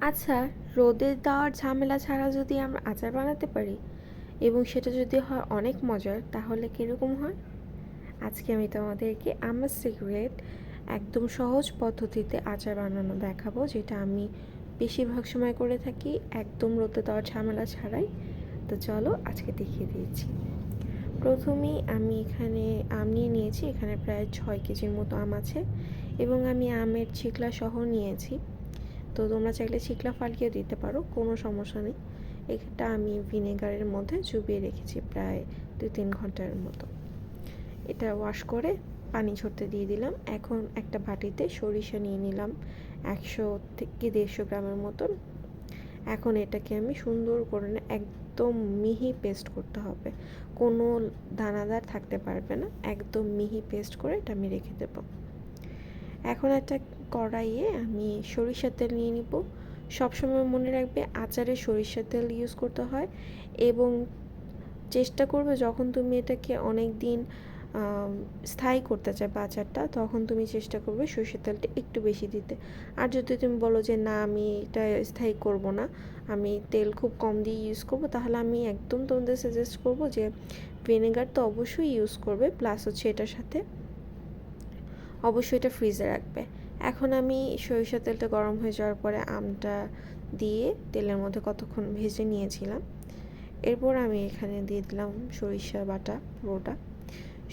আচ্ছা, রোদে দেওয়ার ঝামেলা ছাড়া যদি আমরা আচার বানাতে পারি এবং সেটা যদি হয় অনেক মজার, তাহলে কীরকম হয়? আজকে আমি তোমাদেরকে আমার সিক্রেট একদম সহজ পদ্ধতিতে আচার বানানো দেখাবো, যেটা আমি বেশিরভাগ সময় করে থাকি একদম রোদে দেওয়ার ঝামেলা ছাড়াই। তো চলো আজকে দেখিয়ে দিয়েছি। প্রথমেই আমি এখানে আম নিয়ে নিয়েছি। এখানে প্রায় 6 কেজির মতো আম আছে এবং আমি আমের ছিকলা সহ নিয়েছি। তো তোমরা চাইলে ছিকলা ফালিয়ে দিতে পারো, কোনো সমস্যা নেই। এটা আমি ভিনেগারের মধ্যে চুবিয়ে রেখেছি প্রায় 2-3 ঘন্টার মতো। এটা ওয়াশ করে পানি ঝরতে দিয়ে দিলাম। এখন একটা বাটিতে সরিষা নিয়ে নিলাম 100 থেকে 150 গ্রামের মতন। এখন এটাকে আমি সুন্দর করে একদম মিহি পেস্ট করতে হবে, কোনো দানাদার থাকতে পারবে না, একদম মিহি পেস্ট করে এটা আমি রেখে দেবো। এখন একটা কড়াইয়ে আমি সরিষার তেল নিয়ে নিব। সবসময় মনে রাখবে আচারে সরিষার তেল ইউজ করতে হয় এবং চেষ্টা করবে যখন তুমি এটাকে অনেক দিন স্থায়ী করতে চাইবে আচারটা, তখন তুমি চেষ্টা করবে সরিষার তেলটা একটু বেশি দিতে। আর যদি তুমি বলো যে না আমি এটা স্থায়ী করব না, আমি তেল খুব কম দিয়ে ইউজ করব, তাহলে আমি একদম তোমাদের সাজেস্ট করব যে ভিনেগার তো অবশ্যই ইউজ করবে, প্লাস হচ্ছে এটার সাথে অবশ্যই এটা ফ্রিজে রাখবে। এখন আমি সরিষার তেলটা গরম হয়ে যাওয়ার পরে আমটা দিয়ে তেলের মধ্যে কতক্ষণ ভেজে নিয়েছিলাম। এরপর আমি এখানে দিয়ে দিলাম সরিষা বাটা, পুরোটা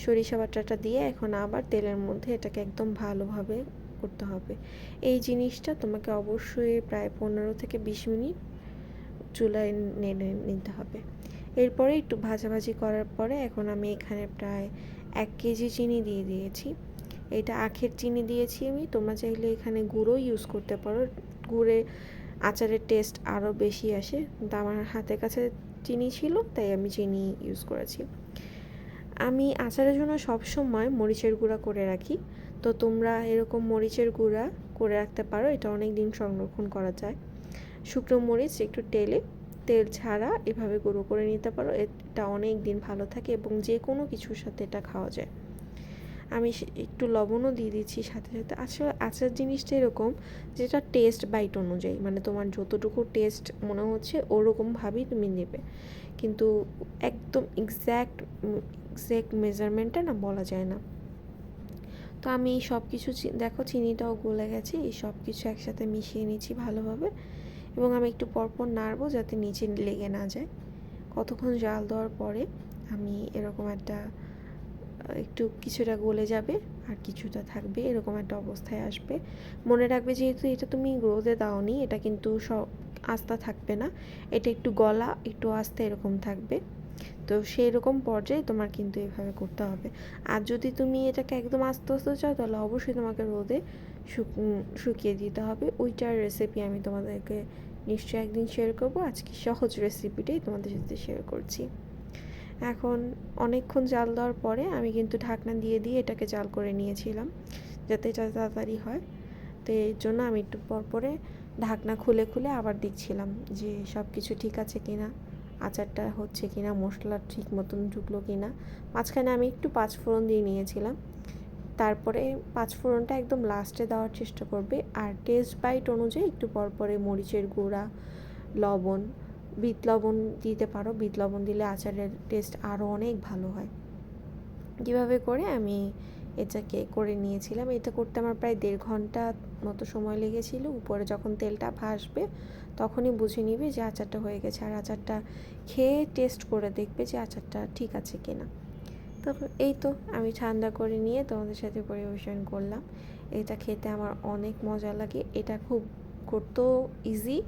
সরিষা বাটাটা দিয়ে এখন আবার তেলের মধ্যে এটাকে একদম ভালোভাবে করতে হবে। এই জিনিসটা তোমাকে অবশ্যই প্রায় 15 থেকে 20 মিনিট চুলায় নেড়ে নিতে হবে। এরপরে একটু ভাজাভাজি করার পরে এখন আমি এখানে প্রায় 1 কেজি চিনি দিয়ে দিয়েছি। এটা আখের চিনি দিয়েছি আমি, তোমরা চাইলে এখানে গুঁড়ো ইউজ করতে পারো, গুড়ে আচারের টেস্ট আরও বেশি আসে, কিন্তু আমার হাতের কাছে চিনি ছিল তাই আমি চিনি ইউজ করেছি। আমি আচারের জন্য সবসময় মরিচের গুঁড়া করে রাখি, তো তোমরা এরকম মরিচের গুঁড়া করে রাখতে পারো, এটা অনেক দিন সংরক্ষণ করা যায়। শুকনো মরিচ একটু তেল ছাড়া এভাবে গুঁড়ো করে নিতে পারো, এটা অনেক দিন ভালো থাকে এবং যে কোনো কিছুর সাথে এটা খাওয়া যায়। আমি একটু লবণও দিয়ে দিচ্ছি সাথে সাথে। আসলে আচার জিনিসটা এরকম যেটা টেস্ট বাইট অনুযায়ী, মানে তোমার যতটুকু টেস্ট মনে হচ্ছে ওরকমভাবেই তুমি নেবে, কিন্তু একদম এক্স্যাক্ট মেজারমেন্টটা না বলা যায় না। তো আমি এই সব কিছু দেখো চিনিটাও গলে গেছে, এই সব কিছু একসাথে মিশিয়ে নিচ্ছি ভালোভাবে এবং আমি একটু পরপর নাড়বো যাতে নিচে লেগে না যায়। কতক্ষণ জাল দেওয়ার পরে আমি এরকম একটা একটু কিছুটা গলে যাবে আর কিছুটা থাকবে, এরকম একটা অবস্থায় আসবে। মনে রাখবে যেহেতু এটা তুমি রোদে দাওনি, এটা কিন্তু সব আস্তা থাকবে না, এটা একটু গলা একটু আস্তে এরকম থাকবে। তো সেই রকম পর্যায়ে তোমার কিন্তু এভাবে করতে হবে। আর যদি তুমি এটাকে একদম আস্তে আস্তে চাও তাহলে অবশ্যই তোমাকে রোদে শুকিয়ে দিতে হবে। ওইটার রেসিপি আমি তোমাদেরকে নিশ্চয়ই একদিন শেয়ার করবো। আজকে সহজ রেসিপিটাই তোমাদের সাথে শেয়ার করছি। এখন অনেকক্ষণ জাল দেওয়ার পরে আমি কিন্তু ঢাকনা দিয়ে এটাকে জাল করে নিয়েছিলাম যাতে এটা তাড়াতাড়ি হয়। তো এর জন্য আমি একটু পরে ঢাকনা খুলে খুলে আবার দেখছিলাম যে সব কিছু ঠিক আছে কিনা, আচারটা হচ্ছে কিনা, মশলা ঠিক মতন ঢুকলো কিনা। মাঝখানে আমি একটু পাঁচফোড়ন দিয়ে নিয়েছিলাম, তারপরে পাঁচফোড়নটা একদম লাস্টে দেওয়ার চেষ্টা করবে। আর টেস্ট বাইট অনুযায়ী একটু পরে মরিচের গুঁড়া, লবণ, বিট লবণ দিতে পারো, বিট লবণ দিলে আচারের টেস্ট আরও অনেক ভালো হয়। কীভাবে করে আমি এটাকে করে নিয়েছিলাম, এটা করতে আমার প্রায় 1.5 ঘন্টা মতো সময় লেগেছিল। উপরে যখন তেলটা ভাসবে তখনই বুঝে নিবে যে আচারটা হয়ে গেছে, আর আচারটা খেয়ে টেস্ট করে দেখবে যে আচারটা ঠিক আছে কিনা। তো এই তো আমি ঠান্ডা করে নিয়ে তোমাদের সাথে পরিবেশন করলাম। এটা খেতে আমার অনেক মজা লাগে, এটা খুব করতেও ইজি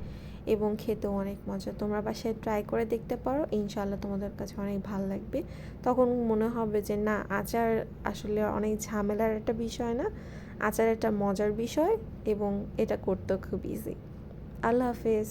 এবং খেতেও অনেক মজা। তোমরা বাসায় ট্রাই করে দেখতে পারো, ইনশাআল্লাহ তোমাদের কাছে অনেক ভালো লাগবে। তখন মনে হবে যে না, আচার আসলে অনেক ঝামেলার একটা বিষয় না, আচার একটা মজার বিষয় এবং এটা করতেও খুব ইজি। আল্লাহ হাফেজ।